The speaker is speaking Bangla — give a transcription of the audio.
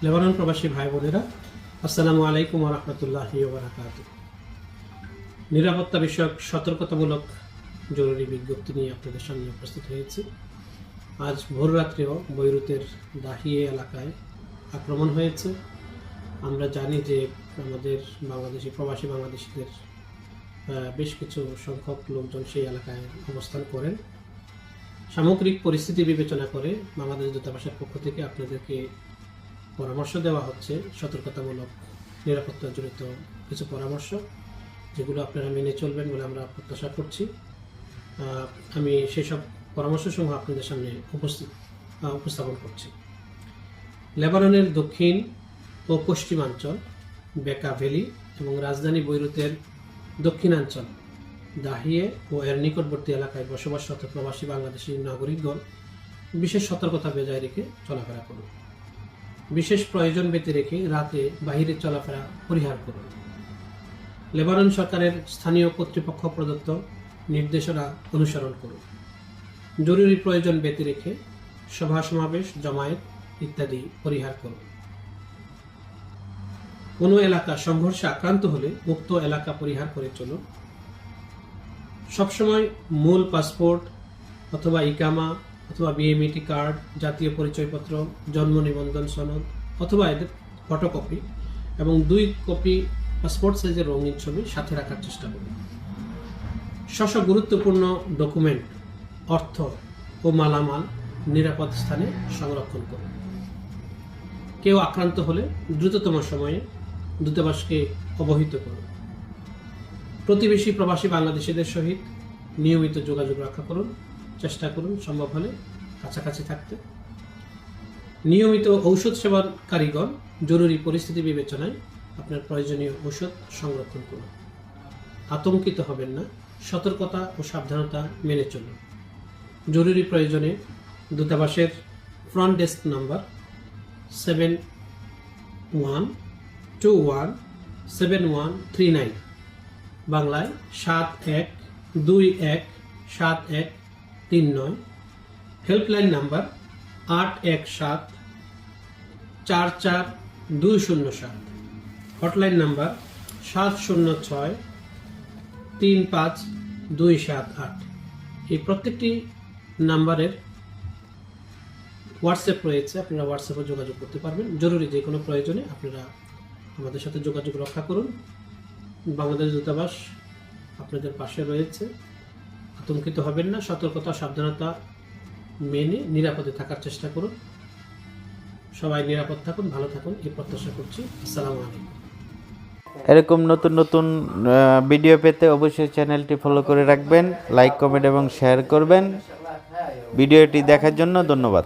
লেবানন প্রবাসী ভাই বোনেরা, আসসালামু আলাইকুম ওয়া রাহমাতুল্লাহি ওয়া বারাকাতুহু। নিরাপত্তা বিষয়ক সতর্কতামূলক জরুরি বিজ্ঞপ্তি নিয়ে আপনাদের সামনে উপস্থিত হয়েছি। আজ ভোররাত্রেও বৈরুতের দাহিয়ে এলাকায় আক্রমণ হয়েছে। আমরা জানি যে আমাদের প্রবাসী বাংলাদেশিদের বেশ কিছু সংখ্যক লোকজন সেই এলাকায় অবস্থান করেন। সামগ্রিক পরিস্থিতি বিবেচনা করে বাংলাদেশ দূতাবাসের পক্ষ থেকে আপনাদেরকে পরামর্শ দেওয়া হচ্ছে, সতর্কতামূলক নিরাপত্তা জড়িত কিছু পরামর্শ, যেগুলো আপনারা মেনে চলবেন বলে আমরা প্রত্যাশা করছি। আমি সেসব পরামর্শসমূহ আপনাদের সামনে উপস্থাপন করছি। লেবাননের দক্ষিণ ও পশ্চিমাঞ্চল বেকা ভ্যালি এবং রাজধানী বৈরুতের দক্ষিণাঞ্চল দাহিয়ে ও এর নিকটবর্তী এলাকায় বসবাসরত প্রবাসী বাংলাদেশি নাগরিকগণ বিশেষ সতর্কতা বজায় রেখে চলাফেরা করুন। বিশেষ প্রয়োজন ব্যতি রেখে রাতে বাহিরে চলাফেরা পরিহার করুন। লেবানন সরকারের স্থানীয় কর্তৃপক্ষ প্রদত্ত নির্দেশনা অনুসরণ করুন। জরুরি প্রয়োজন ব্যতি রেখে সভা সমাবেশ, জমায়েত ইত্যাদি পরিহার করুন। কোনো এলাকা সংঘর্ষে আক্রান্ত হলে উক্ত এলাকা পরিহার করে চলুন। সবসময় মূল পাসপোর্ট অথবা ইকামা অথবা বিএমইটি কার্ড, জাতীয় পরিচয়পত্র, জন্ম নিবন্ধন সনদ অথবা এদের ফটোকপি এবং 2 কপি পাসপোর্ট সাইজের রঙিন ছবি সাথে রাখার চেষ্টা করুন। গুরুত্বপূর্ণ ডকুমেন্ট, অর্থ ও মালামাল নিরাপদ স্থানে সংরক্ষণ করুন। কেউ আক্রান্ত হলে দ্রুততম সময়ে দূতাবাসকে অবহিত করুন। প্রতিবেশী প্রবাসী বাংলাদেশিদের সহিত নিয়মিত যোগাযোগ রক্ষা করুন। চেষ্টা করুন সম্ভব হলে কাছাকাছি থাকতে। নিয়মিত ঔষধ সেবনকারীগণ জরুরি পরিস্থিতি বিবেচনায় আপনার প্রয়োজনীয় ঔষধ সংরক্ষণ করুন। আতঙ্কিত হবেন না, সতর্কতা ও সাবধানতা মেনে চলুন। জরুরি প্রয়োজনে দূতাবাসের ফ্রন্ট ডেস্ক নাম্বার 71217139, বাংলায় 71217139, হেল্পলাইন নাম্বার 81744207, হটলাইন নাম্বার 70635278। এই প্রত্যেকটি নাম্বারের হোয়াটসঅ্যাপ রয়েছে, আপনারা হোয়াটসঅ্যাপে যোগাযোগ করতে পারবেন। জরুরি যে কোনো প্রয়োজনে আপনারা আমাদের সাথে যোগাযোগ রক্ষা করুন। বাংলাদেশ দূতাবাস আপনাদের পাশে রয়েছে। আতঙ্কিত হবেন না, সতর্কতা সাবধানতা মেনে নিরাপদে থাকার চেষ্টা করুন। সবাই নিরাপদ থাকুন, ভালো থাকুন এই প্রত্যাশা করছি। আসসালামু আলাইকুম। এরকম নতুন নতুন ভিডিও পেতে অবশ্যই চ্যানেলটি ফলো করে রাখবেন, লাইক, কমেন্ট এবং শেয়ার করবেন। ভিডিওটি দেখার জন্য ধন্যবাদ।